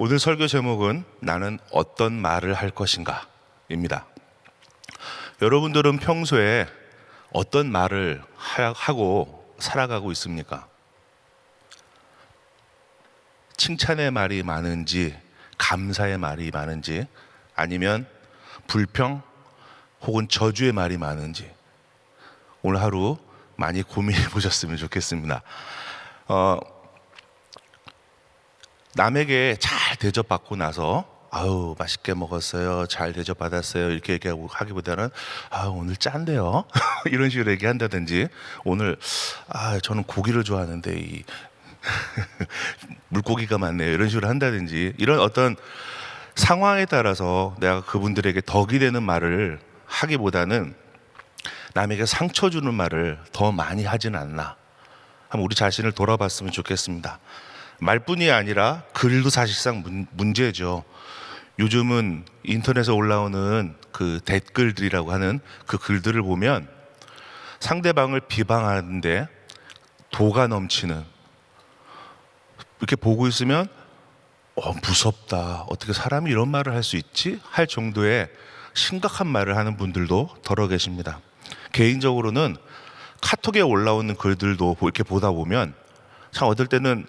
오늘 설교 제목은 나는 어떤 말을 할 것인가 입니다. 여러분들은 평소에 어떤 말을 하고 살아가고 있습니까? 칭찬의 말이 많은지, 감사의 말이 많은지, 아니면 불평 혹은 저주의 말이 많은지 오늘 하루 많이 고민해 보셨으면 좋겠습니다. 남에게 잘 대접받고 나서 아유 맛있게 먹었어요, 잘 대접받았어요 이렇게 얘기하고 하기보다는 오늘 짠데요 이런 식으로 얘기한다든지, 오늘 저는 고기를 좋아하는데 이 물고기가 많네요 이런 식으로 한다든지, 이런 어떤 상황에 따라서 내가 그분들에게 덕이 되는 말을 하기보다는 남에게 상처 주는 말을 더 많이 하진 않나, 한번 우리 자신을 돌아봤으면 좋겠습니다. 말뿐이 아니라 글도 사실상 문제죠. 요즘은 인터넷에 올라오는 그 댓글들이라고 하는 그 글들을 보면 상대방을 비방하는데 도가 넘치는, 이렇게 보고 있으면 무섭다, 어떻게 사람이 이런 말을 할 수 있지? 할 정도의 심각한 말을 하는 분들도 더러 계십니다. 개인적으로는 카톡에 올라오는 글들도 이렇게 보다 보면 참 어떨 때는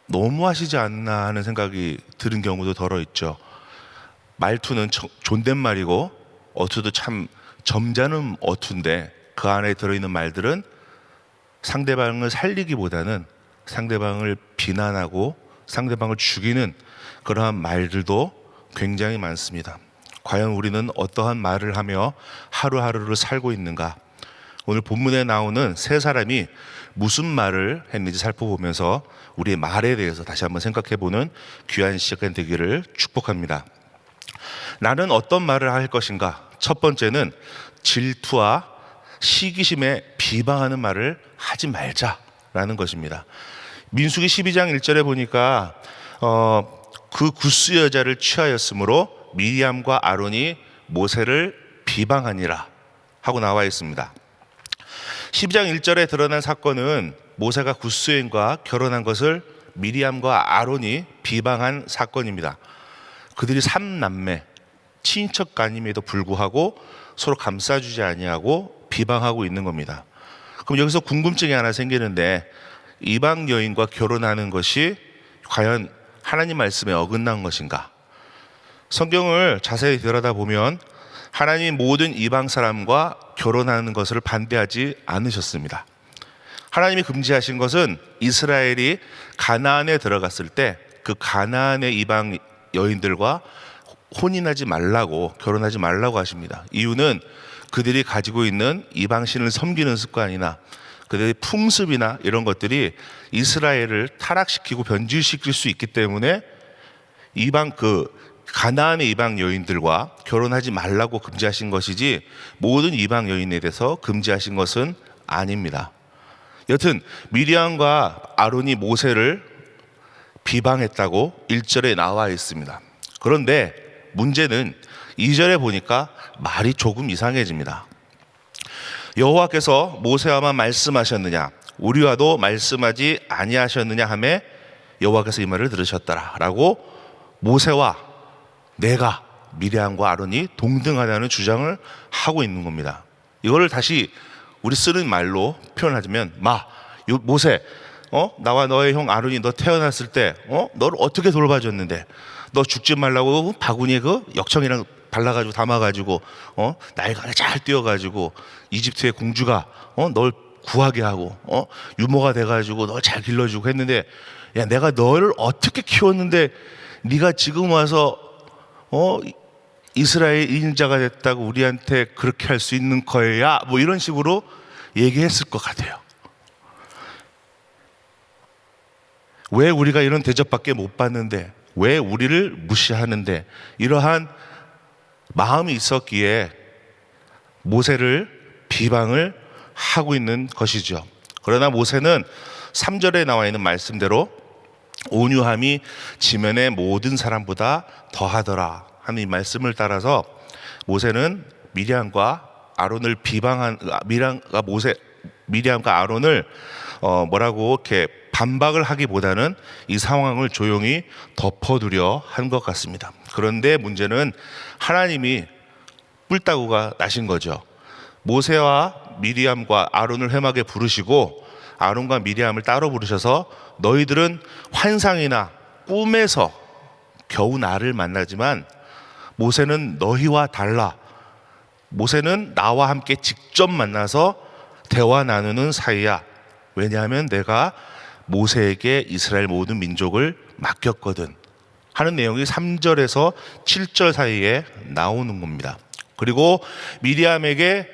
너무하시지 않나 하는 생각이 드는 경우도 더러 있죠. 말투는 존댓말이고 어투도 참 점잖은 어투인데 그 안에 들어있는 말들은 상대방을 살리기보다는 상대방을 비난하고 상대방을 죽이는 그러한 말들도 굉장히 많습니다. 과연 우리는 어떠한 말을 하며 하루하루를 살고 있는가? 오늘 본문에 나오는 세 사람이 무슨 말을 했는지 살펴보면서 우리의 말에 대해서 다시 한번 생각해보는 귀한 시간 되기를 축복합니다. 나는 어떤 말을 할 것인가? 첫 번째는 질투와 시기심에 비방하는 말을 하지 말자라는 것입니다. 민수기 12장 1절에 보니까 그 구스 여자를 취하였으므로 미리암과 아론이 모세를 비방하니라 하고 나와 있습니다. 12장 1절에 드러난 사건은 모세가 구스 여인과 결혼한 것을 미리암과 아론이 비방한 사건입니다. 그들이 3남매 친척간임에도 불구하고 서로 감싸주지 아니하고 비방하고 있는 겁니다. 그럼 여기서 궁금증이 하나 생기는데, 이방 여인과 결혼하는 것이 과연 하나님 말씀에 어긋난 것인가? 성경을 자세히 들여다보면 하나님 모든 이방 사람과 결혼하는 것을 반대하지 않으셨습니다. 하나님이 금지하신 것은 이스라엘이 가나안에 들어갔을 때 그 가나안의 이방 여인들과 혼인하지 말라고, 결혼하지 말라고 하십니다. 이유는 그들이 가지고 있는 이방신을 섬기는 습관이나 그들의 풍습이나 이런 것들이 이스라엘을 타락시키고 변질시킬 수 있기 때문에 가나안의 이방 여인들과 결혼하지 말라고 금지하신 것이지, 모든 이방 여인에 대해서 금지하신 것은 아닙니다. 여튼 미리암과 아론이 모세를 비방했다고 1절에 나와 있습니다. 그런데 문제는 2절에 보니까 말이 조금 이상해집니다. 여호와께서 모세와만 말씀하셨느냐, 우리와도 말씀하지 아니하셨느냐 하매 여호와께서 이 말을 들으셨더라 라고 모세와 내가, 미리암과 아론이 동등하다는 주장을 하고 있는 겁니다. 이거를 다시 우리 쓰는 말로 표현하자면, 모세, 나와 너의 형 아론이 너 태어났을 때 너를 어떻게 돌봐줬는데, 너 죽지 말라고 바구니에 그 역청이랑 발라가지고 담아가지고 날강에 잘 뛰어가지고 이집트의 공주가 널 구하게 하고 유모가 돼가지고 널 잘 길러주고 했는데, 야 내가 너를 어떻게 키웠는데 네가 지금 와서 이스라엘 인자가 됐다고 우리한테 그렇게 할 수 있는 거야? 뭐 이런 식으로 얘기했을 것 같아요. 왜 우리가 이런 대접밖에 못 받는데, 왜 우리를 무시하는데, 이러한 마음이 있었기에 모세를 비방을 하고 있는 것이죠. 그러나 모세는 3절에 나와 있는 말씀대로 온유함이 지면의 모든 사람보다 더하더라 하는 이 말씀을 따라서 모세는 미리암과 아론을 뭐라고 이렇게 반박을 하기보다는 이 상황을 조용히 덮어두려 한 것 같습니다. 그런데 문제는 하나님이 뿔따구가 나신 거죠. 모세와 미리암과 아론을 회막에 부르시고 아론과 미리암을 따로 부르셔서 너희들은 환상이나 꿈에서 겨우 나를 만나지만 모세는 너희와 달라. 모세는 나와 함께 직접 만나서 대화 나누는 사이야. 왜냐하면 내가 모세에게 이스라엘 모든 민족을 맡겼거든 하는 내용이 3절에서 7절 사이에 나오는 겁니다. 그리고 미리암에게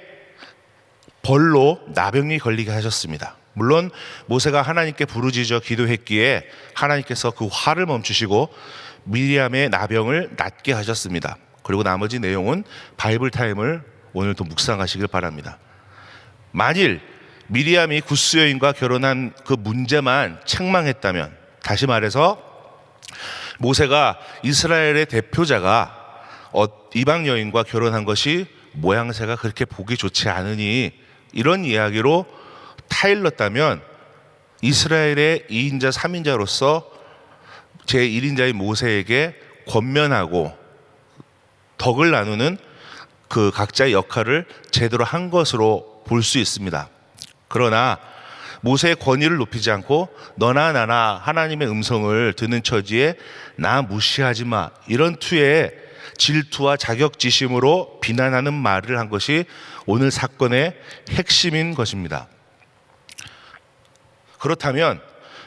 벌로 나병이 걸리게 하셨습니다. 물론 모세가 하나님께 부르짖어 기도했기에 하나님께서 그 화를 멈추시고 미리암의 나병을 낫게 하셨습니다. 그리고 나머지 내용은 바이블 타임을 오늘도 묵상하시길 바랍니다. 만일 미리암이 굿스 여인과 결혼한 그 문제만 책망했다면, 다시 말해서 모세가 이스라엘의 대표자가 이방 여인과 결혼한 것이 모양새가 그렇게 보기 좋지 않으니 이런 이야기로 타일렀다면 이스라엘의 2인자 3인자로서 제1인자인 모세에게 권면하고 덕을 나누는 그 각자의 역할을 제대로 한 것으로 볼 수 있습니다. 그러나 모세의 권위를 높이지 않고 너나 나나 하나님의 음성을 듣는 처지에 나 무시하지 마, 이런 투의 질투와 자격지심으로 비난하는 말을 한 것이 오늘 사건의 핵심인 것입니다. 그렇다면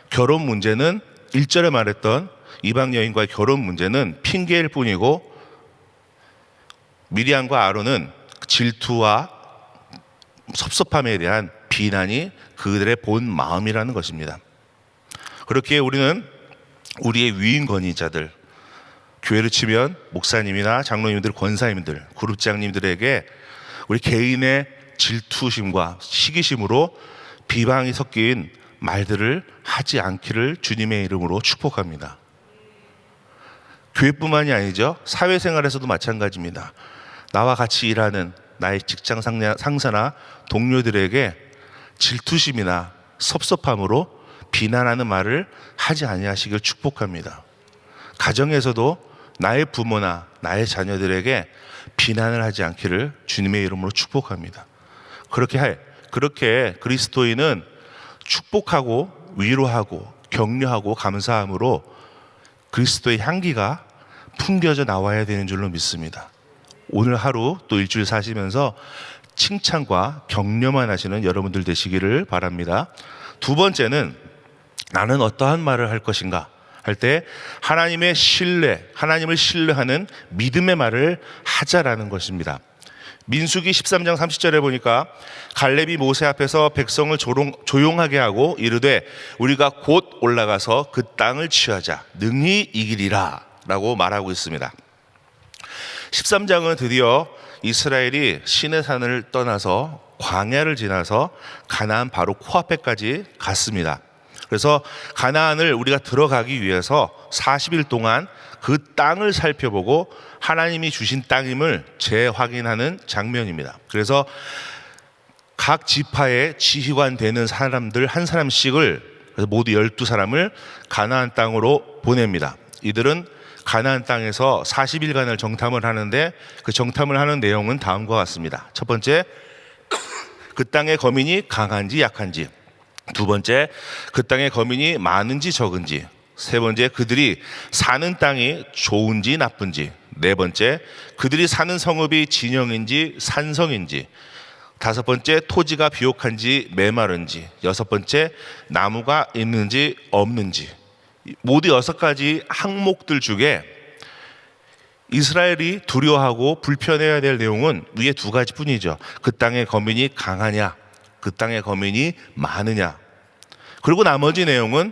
결혼 문제는 1절에 말했던 이방 여인과의 결혼 문제는 핑계일 뿐이고 미리암과 아론은 질투와 섭섭함에 대한 비난이 그들의 본 마음이라는 것입니다. 그렇기에 우리는 우리의 위임 권위자들, 교회를 치면 목사님이나 장로님들, 권사님들, 그룹장님들에게 우리 개인의 질투심과 시기심으로 비방이 섞인 말들을 하지 않기를 주님의 이름으로 축복합니다. 교회뿐만이 아니죠. 사회생활에서도 마찬가지입니다. 나와 같이 일하는 나의 직장 상사나 동료들에게 질투심이나 섭섭함으로 비난하는 말을 하지 아니하시길 축복합니다. 가정에서도 나의 부모나 나의 자녀들에게 비난을 하지 않기를 주님의 이름으로 축복합니다. 그렇게 그리스도인은 축복하고 위로하고 격려하고 감사함으로 그리스도의 향기가 풍겨져 나와야 되는 줄로 믿습니다. 오늘 하루 또 일주일 사시면서 칭찬과 격려만 하시는 여러분들 되시기를 바랍니다. 두 번째는 나는 어떠한 말을 할 것인가 할 때 하나님의 신뢰, 하나님을 신뢰하는 믿음의 말을 하자라는 것입니다. 민수기 13장 30절에 보니까 갈렙이 모세 앞에서 백성을 조용하게 하고 이르되 우리가 곧 올라가서 그 땅을 취하자 능히 이기리라 라고 말하고 있습니다. 13장은 드디어 이스라엘이 시내산을 떠나서 광야를 지나서 가나안 바로 코앞에까지 갔습니다. 그래서 가나안을 우리가 들어가기 위해서 40일 동안 그 땅을 살펴보고 하나님이 주신 땅임을 재확인하는 장면입니다. 그래서 각 지파의 지휘관 되는 사람들 한 사람씩을, 그래서 모두 12사람을 가나안 땅으로 보냅니다. 이들은 가나안 땅에서 40일간을 정탐을 하는데 그 정탐을 하는 내용은 다음과 같습니다. 첫 번째, 그 땅의 거민이 강한지 약한지. 두 번째, 그 땅의 거민이 많은지 적은지. 세 번째, 그들이 사는 땅이 좋은지 나쁜지. 네 번째, 그들이 사는 성읍이 진영인지 산성인지. 다섯 번째, 토지가 비옥한지 메마른지. 여섯 번째, 나무가 있는지 없는지. 모두 6가지 항목들 중에 이스라엘이 두려워하고 불편해야 될 내용은 위에 2가지 뿐이죠. 그 땅의 거민이 강하냐, 그 땅의 거민이 많으냐. 그리고 나머지 내용은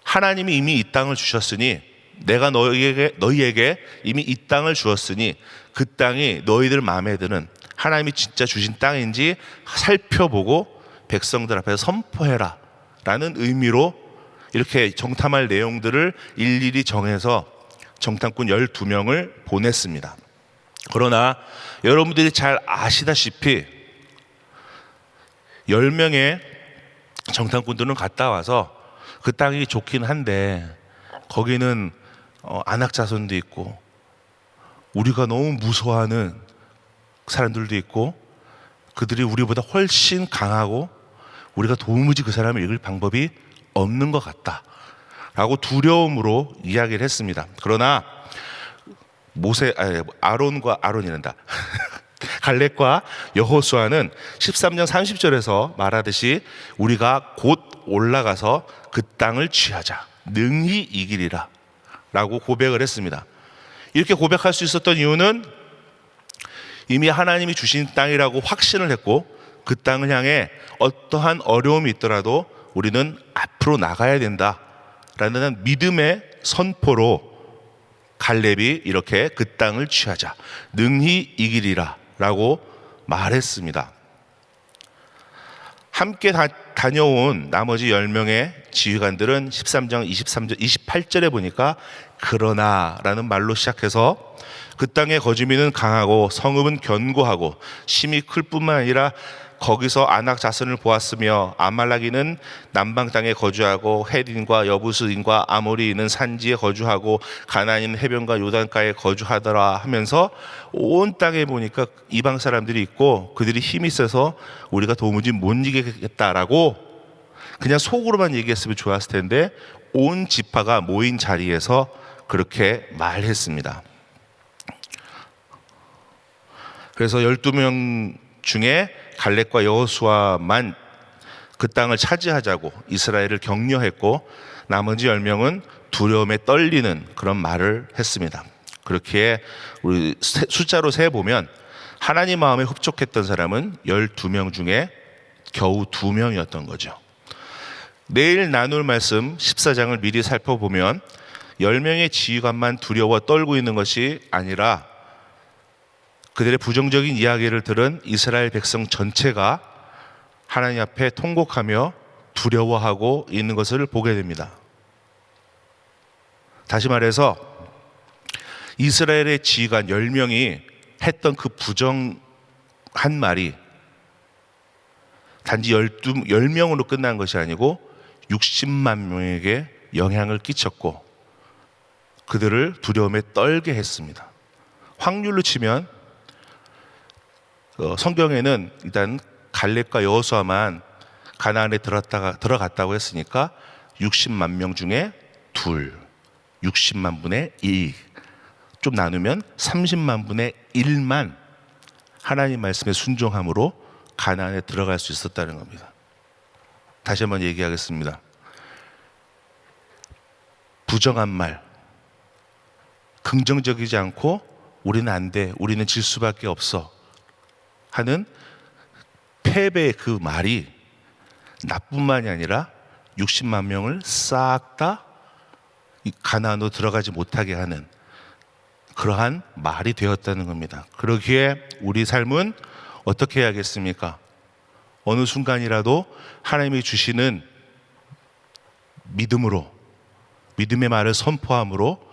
하나님이 이미 이 땅을 주셨으니, 내가 너희에게 이미 이 땅을 주었으니 그 땅이 너희들 마음에 드는 하나님이 진짜 주신 땅인지 살펴보고 백성들 앞에서 선포해라 라는 의미로 이렇게 정탐할 내용들을 일일이 정해서 정탐꾼 12명을 보냈습니다. 그러나 여러분들이 잘 아시다시피 10명의 정탐꾼들은 갔다 와서 그 땅이 좋긴 한데 거기는 안악자손도 있고 우리가 너무 무서워하는 사람들도 있고 그들이 우리보다 훨씬 강하고 우리가 도무지 그 사람을 이길 방법이 없는 것 같다 라고 두려움으로 이야기를 했습니다. 그러나 아론이란다. 갈렙과 여호수아는 13장 30절에서 말하듯이 우리가 곧 올라가서 그 땅을 취하자 능히 이기리라 라고 고백을 했습니다. 이렇게 고백할 수 있었던 이유는 이미 하나님이 주신 땅이라고 확신을 했고 그 땅을 향해 어떠한 어려움이 있더라도 우리는 앞으로 나가야 된다라는 믿음의 선포로 갈렙이 이렇게 그 땅을 취하자 능히 이기리라 라고 말했습니다. 함께 다녀온 나머지 10명의 지휘관들은 13장 28절에 보니까 그러나 라는 말로 시작해서 그 땅의 거주민은 강하고 성읍은 견고하고 심히 클 뿐만 아니라 거기서 아낙 자손을 보았으며 아말렉인은 남방 땅에 거주하고 헷인과 여부스인과 아모리인은 산지에 거주하고 가나안인은 해변과 요단가에 거주하더라 하면서 온 땅에 보니까 이방 사람들이 있고 그들이 힘이 세서 우리가 도무지 못 이기겠다라고 그냥 속으로만 얘기했으면 좋았을 텐데 온 지파가 모인 자리에서 그렇게 말했습니다. 그래서 12명 중에 갈렙과 여호수아만 그 땅을 차지하자고 이스라엘을 격려했고 나머지 10명은 두려움에 떨리는 그런 말을 했습니다. 그렇게 우리 숫자로 세보면 하나님 마음에 흡족했던 사람은 12명 중에 겨우 2명이었던 거죠. 내일 나눌 말씀 14장을 미리 살펴보면 10명의 지휘관만 두려워 떨고 있는 것이 아니라 그들의 부정적인 이야기를 들은 이스라엘 백성 전체가 하나님 앞에 통곡하며 두려워하고 있는 것을 보게 됩니다. 다시 말해서 이스라엘의 지휘관 10명이 했던 그 부정한 말이 단지 10명으로 끝난 것이 아니고 60만 명에게 영향을 끼쳤고 그들을 두려움에 떨게 했습니다. 확률로 치면 성경에는 일단 갈렙과 여호수아만 가나안에 들어갔다고 했으니까 60만 명 중에 2, 60만 분의 1, 좀 나누면 30만 분의 1만 하나님 말씀에 순종함으로 가나안에 들어갈 수 있었다는 겁니다. 다시 한번 얘기하겠습니다. 부정한 말, 긍정적이지 않고 우리는 안 돼, 우리는 질 수밖에 없어 하는 패배의 그 말이 나뿐만이 아니라 60만 명을 싹 다 가나안으로 들어가지 못하게 하는 그러한 말이 되었다는 겁니다. 그러기에 우리 삶은 어떻게 해야겠습니까? 어느 순간이라도 하나님이 주시는 믿음으로 믿음의 말을 선포함으로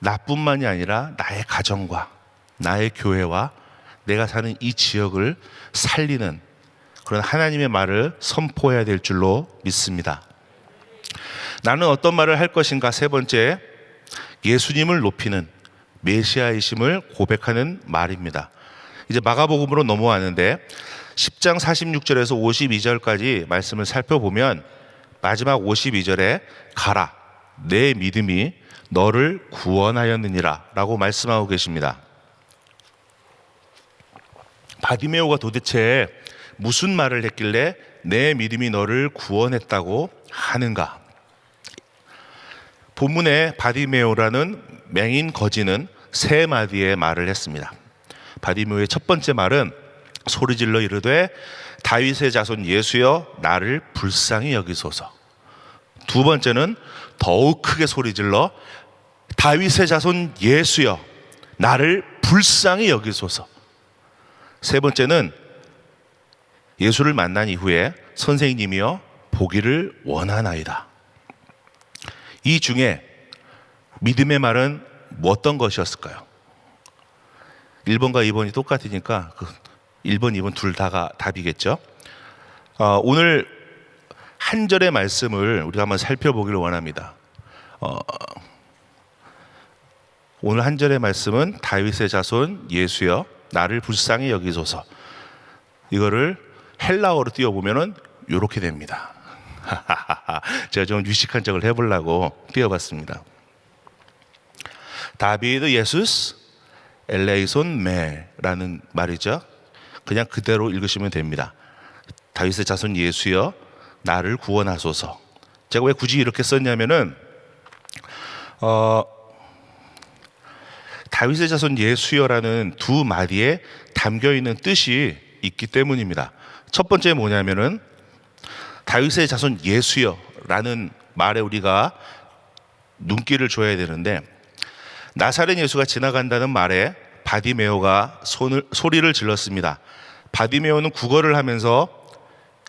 나뿐만이 아니라 나의 가정과 나의 교회와 내가 사는 이 지역을 살리는 그런 하나님의 말을 선포해야 될 줄로 믿습니다. 나는 어떤 말을 할 것인가? 세 번째, 예수님을 높이는 메시아이심을 고백하는 말입니다. 이제 마가복음으로 넘어왔는데 10장 46절에서 52절까지 말씀을 살펴보면 마지막 52절에 가라, 내 믿음이 너를 구원하였느니라 라고 말씀하고 계십니다. 바디메오가 도대체 무슨 말을 했길래 내 믿음이 너를 구원했다고 하는가? 본문에 바디메오라는 맹인 거지는 세 마디의 말을 했습니다. 바디메오의 첫 번째 말은 소리질러 이르되 다윗의 자손 예수여 나를 불쌍히 여기소서. 두 번째는 더욱 크게 소리질러 다윗의 자손 예수여 나를 불쌍히 여기소서. 세 번째는 예수를 만난 이후에 선생님이여 보기를 원하나이다. 이 중에 믿음의 말은 어떤 것이었을까요? 1번과 2번이 똑같으니까 1번, 2번 둘 다가 답이겠죠. 오늘 한 절의 말씀을 우리가 한번 살펴보기를 원합니다. 오늘 한 절의 말씀은 다윗의 자손 예수여 나를 불쌍히 여기소서. 이거를 헬라어로 띄워보면은 이렇게 됩니다. 제가 좀 유식한 척을 해보려고 띄워봤습니다. 다비드 예수스 엘레이손 메라는 말이죠. 그냥 그대로 읽으시면 됩니다. 다윗의 자손 예수여 나를 구원하소서. 제가 왜 굳이 이렇게 썼냐면은 다윗의 자손 예수여라는 두 마디에 담겨있는 뜻이 있기 때문입니다. 첫 번째 뭐냐면은 다윗의 자손 예수여라는 말에 우리가 눈길을 줘야 되는데, 나사렛 예수가 지나간다는 말에 바디메오가 소리를 질렀습니다. 바디메오는 국어를 하면서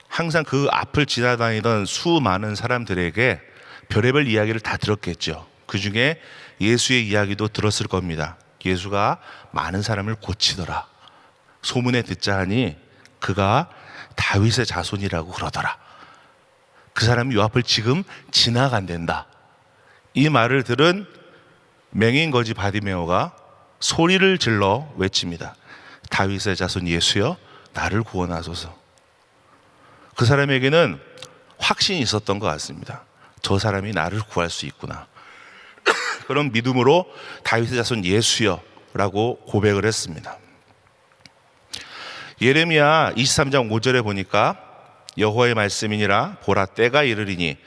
항상 그 앞을 지나다니던 수많은 사람들에게 별의별 이야기를 다 들었겠죠. 그 중에 예수의 이야기도 들었을 겁니다. 예수가 많은 사람을 고치더라. 소문에 듣자 하니 그가 다윗의 자손이라고 그러더라. 그 사람이 요 앞을 지금 지나간댄다. 이 말을 들은 맹인 거지 바디메오가 소리를 질러 외칩니다. 다윗의 자손 예수여 나를 구원하소서. 그 사람에게는 확신이 있었던 것 같습니다. 저 사람이 나를 구할 수 있구나. 그런 믿음으로 다윗의 자손 예수여 라고 고백을 했습니다. 예레미야 23장 5절에 보니까 여호와의 말씀이니라 보라 때가 이르리니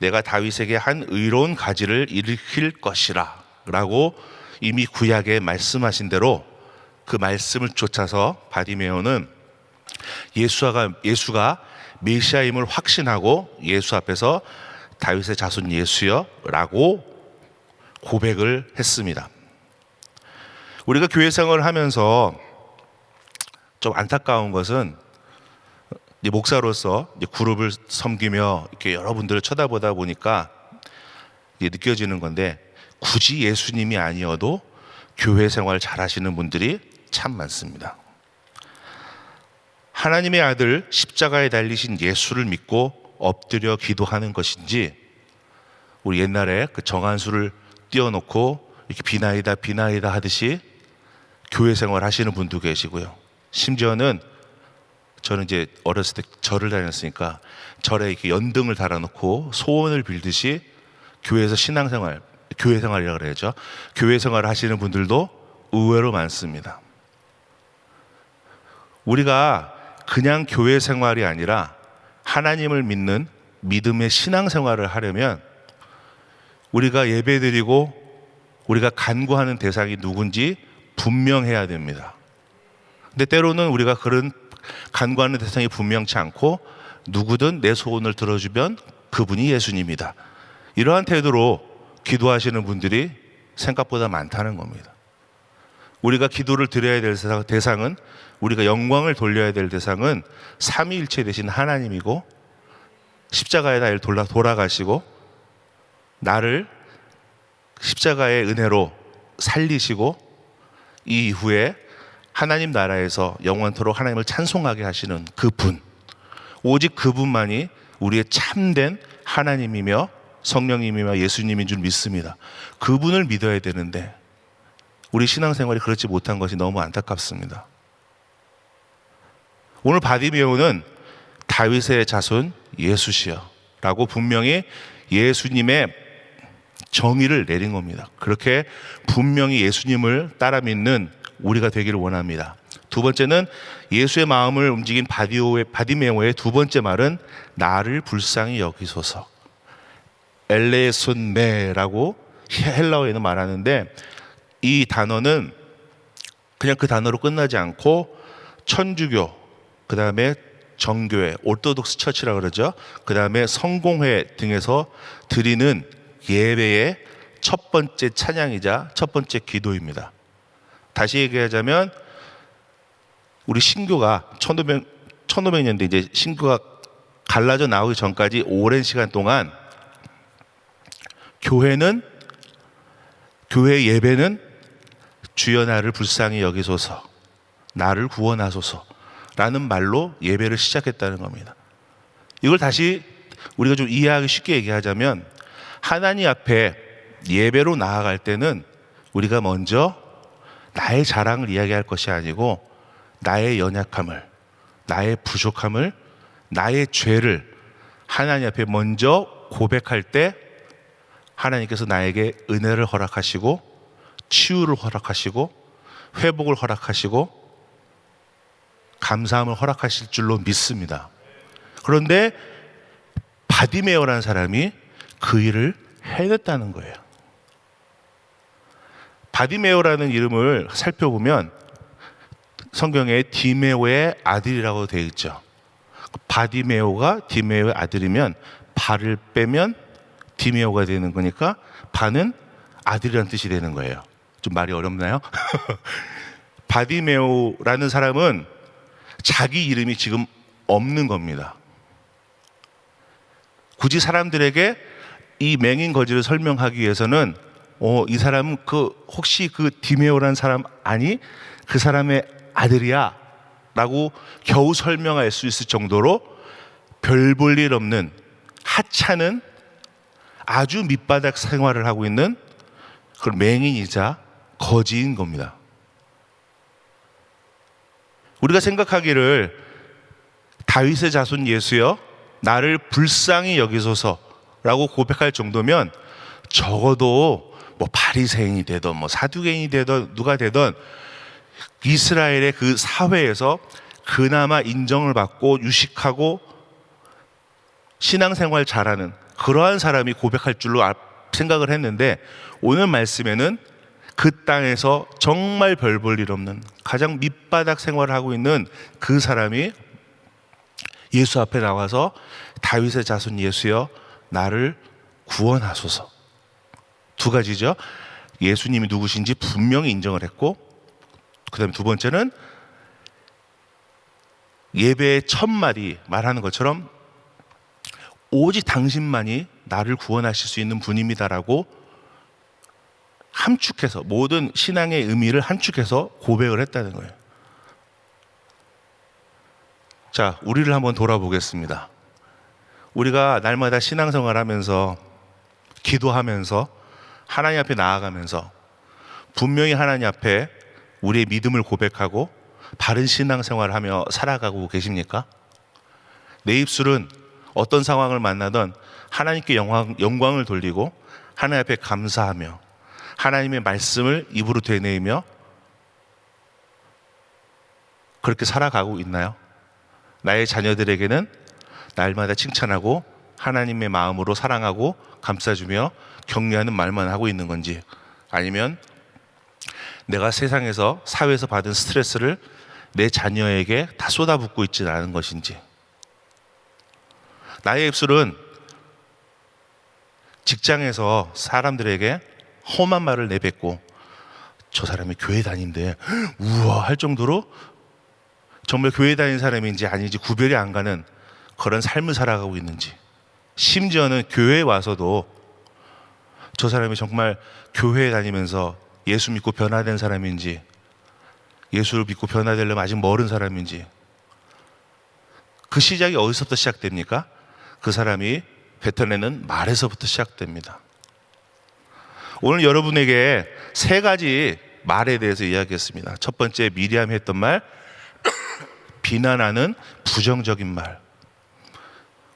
내가 다윗에게 한 의로운 가지를 일으킬 것이라 라고 이미 구약에 말씀하신 대로 그 말씀을 쫓아서 바디메오는 예수가 메시아임을 확신하고 예수 앞에서 다윗의 자손 예수여 라고 고백을 했습니다. 우리가 교회 생활을 하면서 좀 안타까운 것은 목사로서 그룹을 섬기며 이렇게 여러분들을 쳐다보다 보니까 느껴지는 건데, 굳이 예수님이 아니어도 교회 생활 잘하시는 분들이 참 많습니다. 하나님의 아들 십자가에 달리신 예수를 믿고 엎드려 기도하는 것인지, 우리 옛날에 그 정한수를 띄워놓고 이렇게 비나이다 하듯이 교회 생활 하시는 분도 계시고요. 심지어는 저는 이제 어렸을 때 절을 다녔으니까 절에 이렇게 연등을 달아놓고 소원을 빌듯이 교회에서 교회 생활이라고 그래야죠. 교회 생활을 하시는 분들도 의외로 많습니다. 우리가 그냥 교회 생활이 아니라 하나님을 믿는 믿음의 신앙 생활을 하려면 우리가 예배드리고 우리가 간구하는 대상이 누군지 분명해야 됩니다. 근데 때로는 우리가 그런 간구하는 대상이 분명치 않고 누구든 내 소원을 들어주면 그분이 예수님이다. 이러한 태도로 기도하시는 분들이 생각보다 많다는 겁니다. 우리가 기도를 드려야 될 대상은, 우리가 영광을 돌려야 될 대상은 삼위일체 되신 하나님이고, 십자가에 다 돌아가시고 나를 십자가의 은혜로 살리시고 이 이후에 하나님 나라에서 영원토록 하나님을 찬송하게 하시는 그분, 오직 그분만이 우리의 참된 하나님이며 성령님이며 예수님인 줄 믿습니다. 그분을 믿어야 되는데 우리 신앙생활이 그렇지 못한 것이 너무 안타깝습니다. 오늘 바디메오는 다윗의 자손 예수시여 라고 분명히 예수님의 정의를 내린 겁니다. 그렇게 분명히 예수님을 따라 믿는 우리가 되기를 원합니다. 두 번째는 예수의 마음을 움직인 바디메오의 두 번째 말은 나를 불쌍히 여기소서, 엘레손메라고 헬라어에는 말하는데, 이 단어는 그냥 그 단어로 끝나지 않고 천주교, 그 다음에 정교회, 오르토독스 처치라고 그러죠. 그 다음에 성공회 등에서 드리는 예배의 첫 번째 찬양이자 첫 번째 기도입니다. 다시 얘기하자면 우리 신교가 1500년대 이제 신교가 갈라져 나오기 전까지 오랜 시간 동안 교회 예배는 주여 나를 불쌍히 여기소서, 나를 구원하소서 라는 말로 예배를 시작했다는 겁니다. 이걸 다시 우리가 좀 이해하기 쉽게 얘기하자면 하나님 앞에 예배로 나아갈 때는 우리가 먼저 나의 자랑을 이야기할 것이 아니고 나의 연약함을, 나의 부족함을, 나의 죄를 하나님 앞에 먼저 고백할 때 하나님께서 나에게 은혜를 허락하시고 치유를 허락하시고 회복을 허락하시고 감사함을 허락하실 줄로 믿습니다. 그런데 바디메오라는 사람이 그 일을 해냈다는 거예요. 바디메오라는 이름을 살펴보면 성경에 디메오의 아들이라고 되어 있죠. 바디메오가 디메오의 아들이면 발을 빼면 디메오가 되는 거니까 바는 아들이라는 뜻이 되는 거예요. 좀 말이 어렵나요? 바디메오라는 사람은 자기 이름이 지금 없는 겁니다. 굳이 사람들에게 이 맹인 거지를 설명하기 위해서는 이 사람은 혹시 그 디메오라는 사람 아니? 그 사람의 아들이야 라고 겨우 설명할 수 있을 정도로 별 볼 일 없는 하찮은 아주 밑바닥 생활을 하고 있는 그런 맹인이자 거지인 겁니다. 우리가 생각하기를 다윗의 자손 예수여 나를 불쌍히 여기소서라고 고백할 정도면 적어도 뭐 바리새인이 되든 뭐 사두개인이 되든 누가 되든 이스라엘의 그 사회에서 그나마 인정을 받고 유식하고 신앙생활 잘하는 그러한 사람이 고백할 줄로 생각을 했는데 오늘 말씀에는 그 땅에서 정말 별 볼 일 없는 가장 밑바닥 생활을 하고 있는 그 사람이 예수 앞에 나와서 다윗의 자손 예수여 나를 구원하소서. 두 가지죠. 예수님이 누구신지 분명히 인정을 했고 그 다음에 두 번째는 예배의 첫 마디 말하는 것처럼 오직 당신만이 나를 구원하실 수 있는 분입니다라고 함축해서 모든 신앙의 의미를 함축해서 고백을 했다는 거예요. 자, 우리를 한번 돌아보겠습니다. 우리가 날마다 신앙생활 하면서 기도하면서 하나님 앞에 나아가면서 분명히 하나님 앞에 우리의 믿음을 고백하고 바른 신앙생활을 하며 살아가고 계십니까? 내 입술은 어떤 상황을 만나든 하나님께 영광을 돌리고 하나님 앞에 감사하며 하나님의 말씀을 입으로 되뇌이며 그렇게 살아가고 있나요? 나의 자녀들에게는 날마다 칭찬하고 하나님의 마음으로 사랑하고 감싸주며 격려하는 말만 하고 있는 건지 아니면 내가 세상에서 사회에서 받은 스트레스를 내 자녀에게 다 쏟아붓고 있지는 않은 것인지 나의 입술은 직장에서 사람들에게 험한 말을 내뱉고 저 사람이 교회 다닌대 우와 할 정도로 정말 교회 다니는 사람인지 아닌지 구별이 안 가는 그런 삶을 살아가고 있는지 심지어는 교회에 와서도 저 사람이 정말 교회에 다니면서 예수 믿고 변화된 사람인지 예수를 믿고 변화되려면 아직 멀은 사람인지 그 시작이 어디서부터 시작됩니까? 그 사람이 뱉어내는 말에서부터 시작됩니다. 오늘 여러분에게 세 가지 말에 대해서 이야기했습니다. 첫 번째 미리암이 했던 말 비난하는 부정적인 말.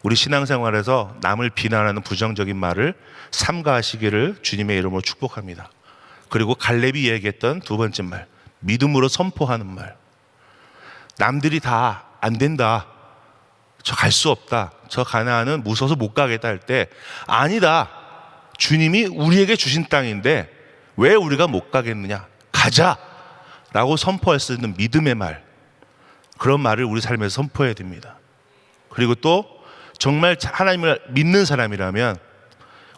우리 신앙생활에서 남을 비난하는 부정적인 말을 삼가하시기를 주님의 이름으로 축복합니다. 그리고 갈렙이 얘기했던 두 번째 말 믿음으로 선포하는 말. 남들이 다 안 된다 저 갈 수 없다 저 가나안은 무서워서 못 가겠다 할 때 아니다 주님이 우리에게 주신 땅인데 왜 우리가 못 가겠느냐 가자 라고 선포할 수 있는 믿음의 말 그런 말을 우리 삶에서 선포해야 됩니다. 그리고 또 정말 하나님을 믿는 사람이라면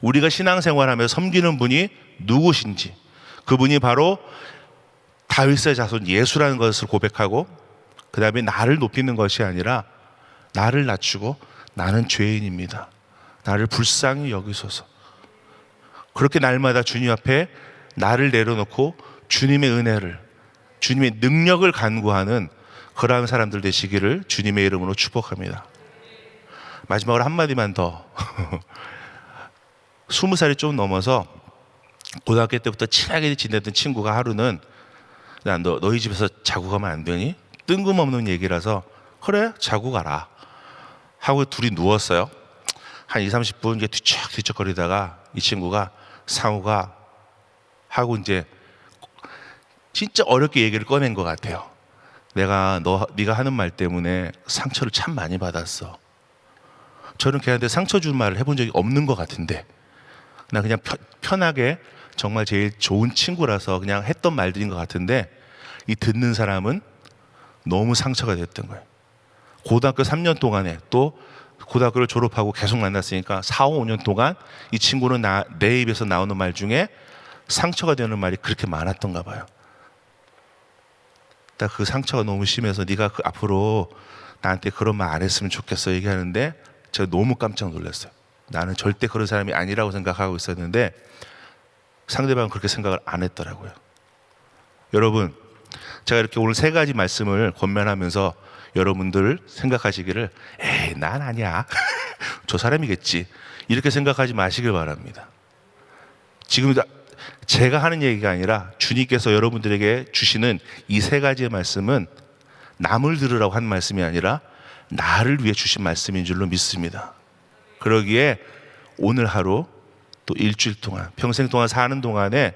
우리가 신앙생활하면서 섬기는 분이 누구신지 그분이 바로 다윗의 자손 예수라는 것을 고백하고 그 다음에 나를 높이는 것이 아니라 나를 낮추고 나는 죄인입니다. 나를 불쌍히 여기소서. 그렇게 날마다 주님 앞에 나를 내려놓고 주님의 은혜를 주님의 능력을 간구하는 그러한 사람들 되시기를 주님의 이름으로 축복합니다. 마지막으로 한마디만 더. 20살이 좀 넘어서 고등학교 때부터 친하게 지내던 친구가 하루는 야, 너희 집에서 자고 가면 안 되니? 뜬금없는 얘기라서 그래 자고 가라 하고 둘이 누웠어요. 한 20-30분 이제 뒤척뒤척거리다가 이 친구가 상우가 하고 이제 진짜 어렵게 얘기를 꺼낸 것 같아요. 네가 하는 말 때문에 상처를 참 많이 받았어. 저는 걔한테 상처 준 말을 해본 적이 없는 것 같은데 나 그냥 편하게 정말 제일 좋은 친구라서 그냥 했던 말들인 것 같은데 이 듣는 사람은 너무 상처가 됐던 거예요. 고등학교 3년 동안에 또 고등학교를 졸업하고 계속 만났으니까 4-5년 동안 이 친구는 내 입에서 나오는 말 중에 상처가 되는 말이 그렇게 많았던가 봐요. 딱 그 상처가 너무 심해서 네가 앞으로 나한테 그런 말 안 했으면 좋겠어 얘기하는데 제가 너무 깜짝 놀랐어요. 나는 절대 그런 사람이 아니라고 생각하고 있었는데 상대방은 그렇게 생각을 안 했더라고요. 여러분, 제가 이렇게 오늘 3가지 말씀을 권면하면서 여러분들 생각하시기를 에이 난 아니야 저 사람이겠지 이렇게 생각하지 마시길 바랍니다. 지금 제가 하는 얘기가 아니라 주님께서 여러분들에게 주시는 이 3가지의 말씀은 남을 들으라고 한 말씀이 아니라 나를 위해 주신 말씀인 줄로 믿습니다. 그러기에 오늘 하루 또 일주일 동안 평생 동안 사는 동안에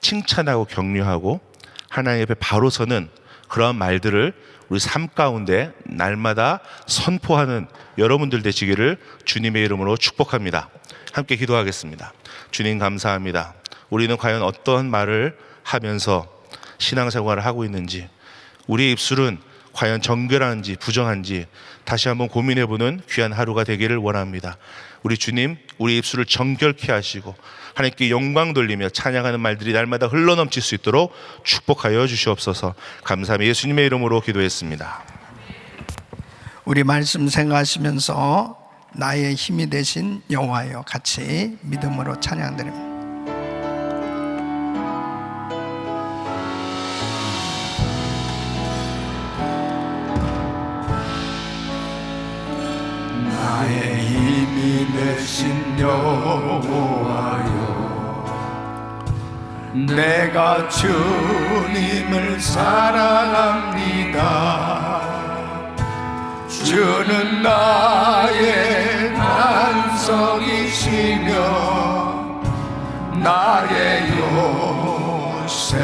칭찬하고 격려하고 하나님 옆에 바로 서는 그러한 말들을 우리 삶 가운데 날마다 선포하는 여러분들 되시기를 주님의 이름으로 축복합니다. 함께 기도하겠습니다. 주님 감사합니다. 우리는 과연 어떤 말을 하면서 신앙생활을 하고 있는지, 우리의 입술은 과연 정결한지 부정한지 다시 한번 고민해보는 귀한 하루가 되기를 원합니다. 우리 주님, 우리 입술을 정결케 하시고 하나님께 영광 돌리며 찬양하는 말들이 날마다 흘러넘칠 수 있도록 축복하여 주시옵소서. 감사합니다. 예수님의 이름으로 기도했습니다. 우리 말씀 생각하시면서 나의 힘이 되신 여호와여 같이 믿음으로 찬양드립니다. 나의 힘이 되신 여호와여 내가 주님을 사랑합니다. 주는 나의 반석이시며 나의 요새시라.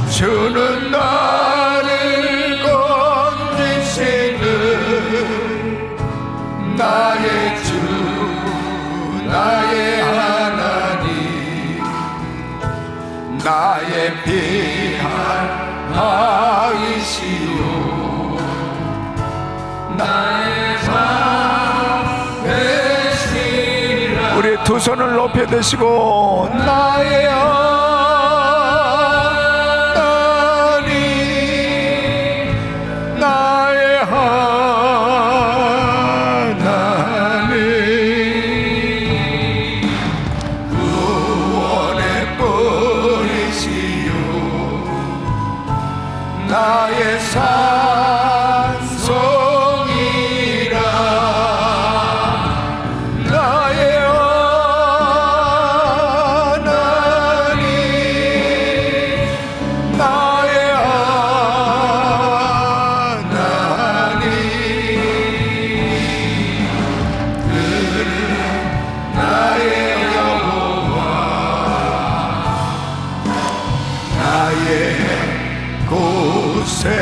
주는 나를 건지시는 나의 주 나의 하나님 나의 피할아이시오 나의 방 되시라. 우리 두 손을 높여 드시고 나의 하나님 나의 하나님 구원의 뿌리시오 나의 산성이라 나의 하나님 나의 하나님 그는 나의 여호와 나의 구세주.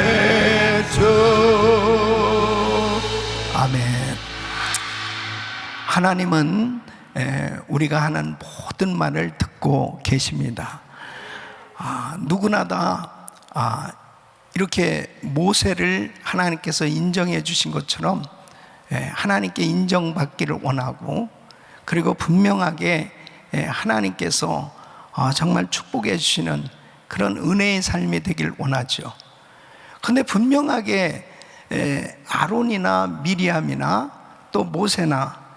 아멘. 하나님은 우리가 하는 모든 말을 듣고 계십니다. 누구나 다 이렇게 모세를 하나님께서 인정해 주신 것처럼 하나님께 인정받기를 원하고, 그리고 분명하게 하나님께서 정말 축복해 주시는 그런 은혜의 삶이 되길 원하죠. 근데 분명하게 아론이나 미리암이나 또 모세나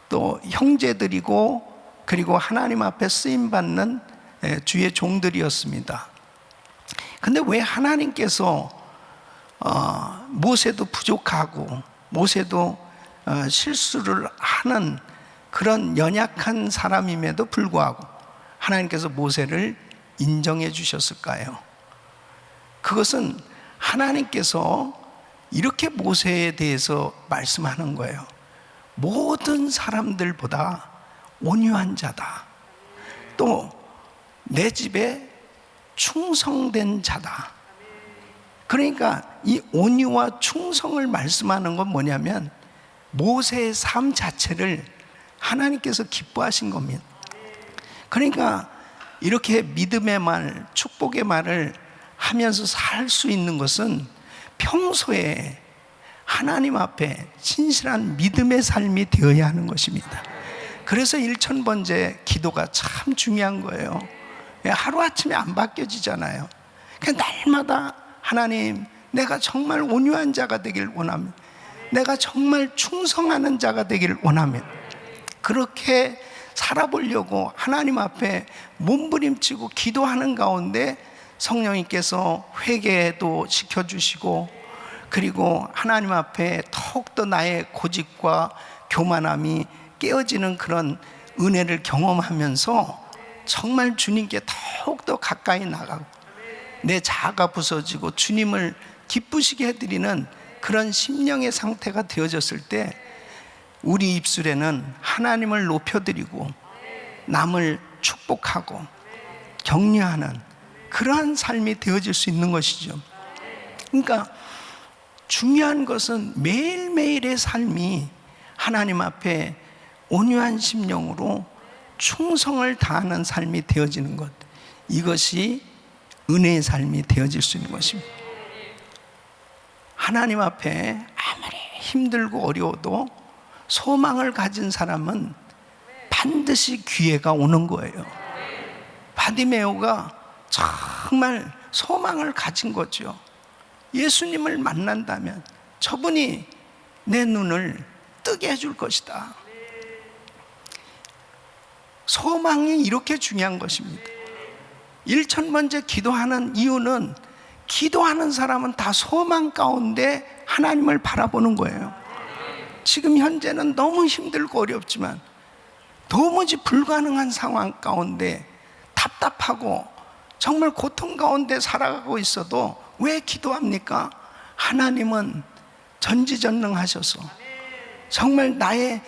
또 형제들이고 그리고 하나님 앞에 쓰임받는 주의 종들이었습니다. 근데 왜 하나님께서 모세도 부족하고 모세도 실수를 하는 그런 연약한 사람임에도 불구하고 하나님께서 모세를 인정해 주셨을까요? 그것은 하나님께서 이렇게 모세에 대해서 말씀하는 거예요. 모든 사람들보다 온유한 자다. 또 내 집에 충성된 자다. 그러니까 이 온유와 충성을 말씀하는 건 뭐냐면 모세의 삶 자체를 하나님께서 기뻐하신 겁니다. 그러니까 이렇게 믿음의 말, 축복의 말을 하면서 살 수 있는 것은 평소에 하나님 앞에 진실한 믿음의 삶이 되어야 하는 것입니다. 그래서 1000번째 기도가 참 중요한 거예요. 하루아침에 안 바뀌어지잖아요. 그냥 날마다 하나님, 내가 정말 온유한 자가 되길 원합니다. 내가 정말 충성하는 자가 되길 원합니다. 그렇게 살아보려고 하나님 앞에 몸부림치고 기도하는 가운데 성령님께서 회개도 시켜주시고, 그리고 하나님 앞에 더욱더 나의 고집과 교만함이 깨어지는 그런 은혜를 경험하면서 정말 주님께 더욱더 가까이 나가고 내 자아가 부서지고 주님을 기쁘시게 해드리는 그런 심령의 상태가 되어졌을 때 우리 입술에는 하나님을 높여드리고 남을 축복하고 격려하는 그러한 삶이 되어질 수 있는 것이죠. 그러니까 중요한 것은 매일매일의 삶이 하나님 앞에 온유한 심령으로 충성을 다하는 삶이 되어지는 것, 이것이 은혜의 삶이 되어질 수 있는 것입니다. 하나님 앞에 아무리 힘들고 어려워도 소망을 가진 사람은 반드시 기회가 오는 거예요. 바디메오가 정말 소망을 가진 거죠. 예수님을 만난다면 저분이 내 눈을 뜨게 해줄 것이다. 소망이 이렇게 중요한 것입니다. 1000번째 기도하는 이유는 기도하는 사람은 다 소망 가운데 하나님을 바라보는 거예요. 지금 현재는 너무 힘들고 어렵지만 도무지 불가능한 상황 가운데 답답하고 정말 고통 가운데 살아가고 있어도 왜 기도합니까? 하나님은 전지전능하셔서 정말 나의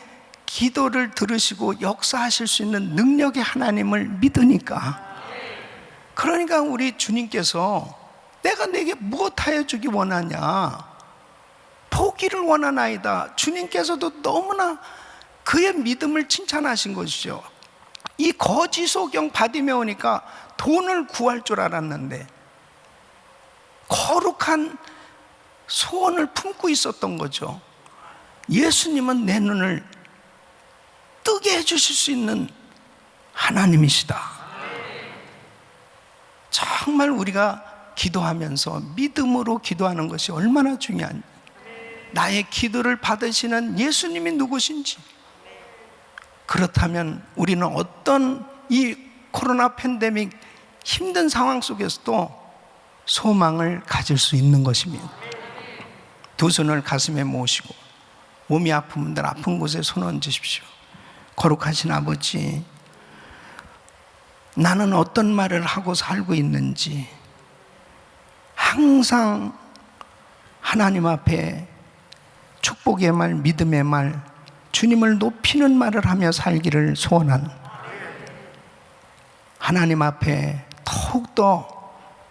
기도를 들으시고 역사하실 수 있는 능력의 하나님을 믿으니까. 그러니까 우리 주님께서 내가 내게 무엇하여 주기 원하냐, 포기를 원하나이다. 주님께서도 너무나 그의 믿음을 칭찬하신 것이죠. 이 거지소경 바디메오니까 돈을 구할 줄 알았는데 거룩한 소원을 품고 있었던 거죠. 예수님은 내 눈을 뜨게 해주실 수 있는 하나님이시다. 정말 우리가 기도하면서 믿음으로 기도하는 것이 얼마나 중요한지, 나의 기도를 받으시는 예수님이 누구신지, 그렇다면 우리는 어떤 이 코로나 팬데믹 힘든 상황 속에서도 소망을 가질 수 있는 것입니다. 두 손을 가슴에 모으시고 몸이 아픈 분들 아픈 곳에 손 얹으십시오. 거룩하신 아버지, 나는 어떤 말을 하고 살고 있는지 항상 하나님 앞에 축복의 말, 믿음의 말, 주님을 높이는 말을 하며 살기를 소원하는, 하나님 앞에 더욱더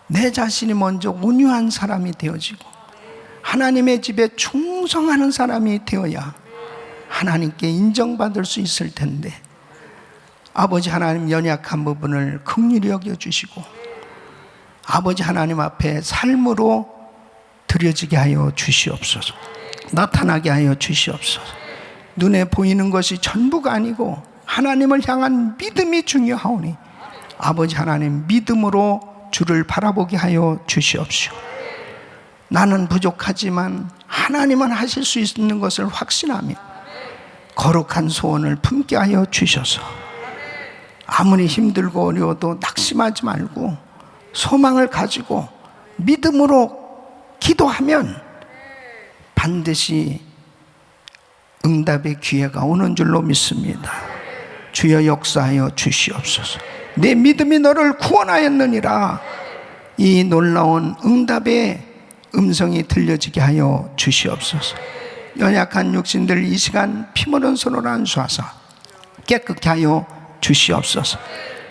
내 자신이 먼저 온유한 사람이 되어지고 하나님의 집에 충성하는 사람이 되어야 하나님께 인정받을 수 있을 텐데, 아버지 하나님, 연약한 부분을 긍휼히 여겨주시고 아버지 하나님 앞에 삶으로 드려지게 하여 주시옵소서. 나타나게 하여 주시옵소서. 눈에 보이는 것이 전부가 아니고 하나님을 향한 믿음이 중요하오니 아버지 하나님, 믿음으로 주를 바라보게 하여 주시옵시오. 나는 부족하지만 하나님은 하실 수 있는 것을 확신하며 거룩한 소원을 품게 하여 주셔서 아무리 힘들고 어려워도 낙심하지 말고 소망을 가지고 믿음으로 기도하면 반드시 응답의 기회가 오는 줄로 믿습니다. 주여 역사하여 주시옵소서. 내 믿음이 너를 구원하였느니라. 이 놀라운 응답의 음성이 들려지게 하여 주시옵소서. 연약한 육신들 이 시간 피모른 손으로 안수하사 깨끗게 하여 주시옵소서.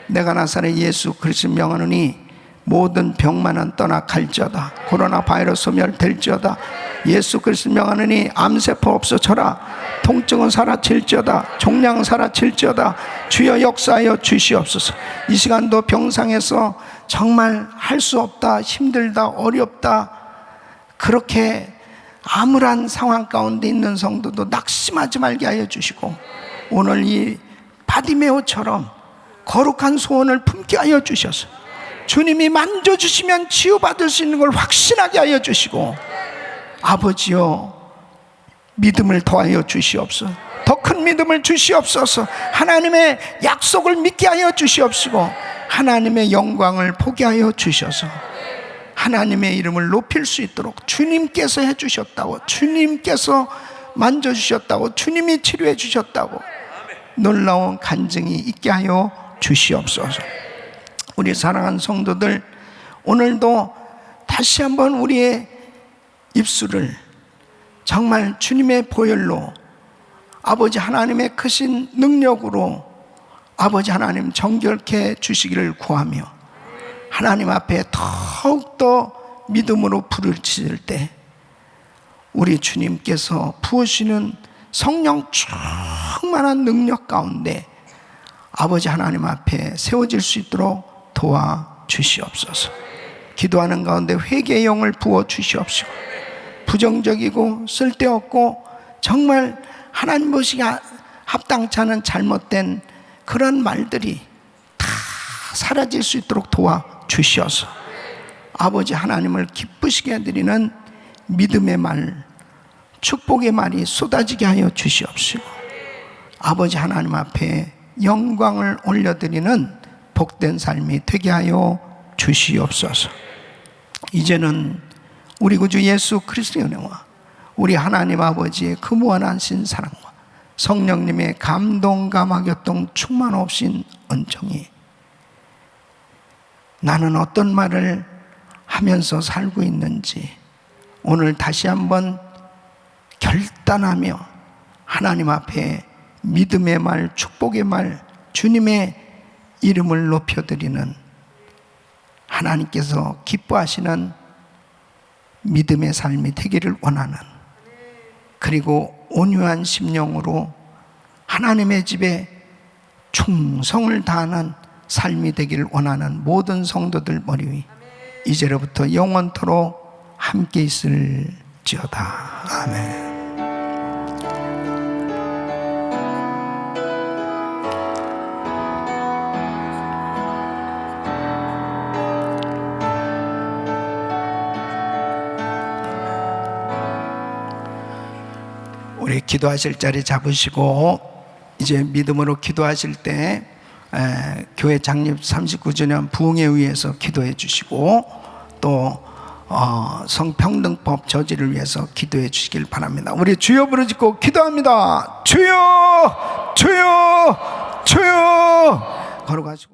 내가 나사렛 예수 그리스도 명하노니 모든 병만은 떠나 갈지어다. 코로나 바이러스 소멸될지어다. 예수 그리스도 명하노니 암세포 없어져라. 통증은 사라질지어다. 종양 사라질지어다. 주여 역사하여 주시옵소서. 이 시간도 병상에서 정말 할 수 없다, 힘들다, 어렵다, 그렇게 암울한 상황 가운데 있는 성도도 낙심하지 말게 하여 주시고, 오늘 이 바디메오처럼 거룩한 소원을 품게 하여 주셔서 주님이 만져주시면 치유받을 수 있는 걸 확신하게 하여 주시고, 아버지여 믿음을 더하여 주시옵소서. 더 큰 믿음을 주시옵소서. 하나님의 약속을 믿게 하여 주시옵시고, 하나님의 영광을 보게 하여 주셔서 하나님의 이름을 높일 수 있도록, 주님께서 해주셨다고, 주님께서 만져주셨다고, 주님이 치료해 주셨다고 놀라운 간증이 있게 하여 주시옵소서. 우리 사랑하는 성도들, 오늘도 다시 한번 우리의 입술을 정말 주님의 보혈로, 아버지 하나님의 크신 능력으로 아버지 하나님 정결케 주시기를 구하며, 하나님 앞에 더욱더 믿음으로 부르짖을 때 우리 주님께서 부으시는 성령 충만한 능력 가운데 아버지 하나님 앞에 세워질 수 있도록 도와주시옵소서. 기도하는 가운데 회개의 영을 부어주시옵시고, 부정적이고 쓸데없고 정말 하나님 보시기에 합당치 않은 잘못된 그런 말들이 다 사라질 수 있도록 도와주셔서 아버지 하나님을 기쁘시게 해드리는 믿음의 말, 축복의 말이 쏟아지게 하여 주시옵시고, 아버지 하나님 앞에 영광을 올려드리는 복된 삶이 되게 하여 주시옵소서. 이제는 우리 구주 예수 그리스도의 은혜와 우리 하나님 아버지의 그 무한하신 사랑과 성령님의 감동 감화교통 충만 없인 은총이, 나는 어떤 말을 하면서 살고 있는지 오늘 다시 한번 결단하며 하나님 앞에 믿음의 말, 축복의 말, 주님의 이름을 높여드리는, 하나님께서 기뻐하시는 믿음의 삶이 되기를 원하는, 그리고 온유한 심령으로 하나님의 집에 충성을 다하는 삶이 되기를 원하는 모든 성도들 머리 위 이제로부터 영원토록 함께 있을지어다. 아멘. 우리 기도하실 자리 잡으시고, 이제 믿음으로 기도하실 때 교회 창립 39주년 부흥에 의해서 기도해 주시고, 또 성평등법 저지를 위해서 기도해 주시길 바랍니다. 우리 주여 부르짖고 기도합니다. 주여, 주여, 주여. 걸어가시고.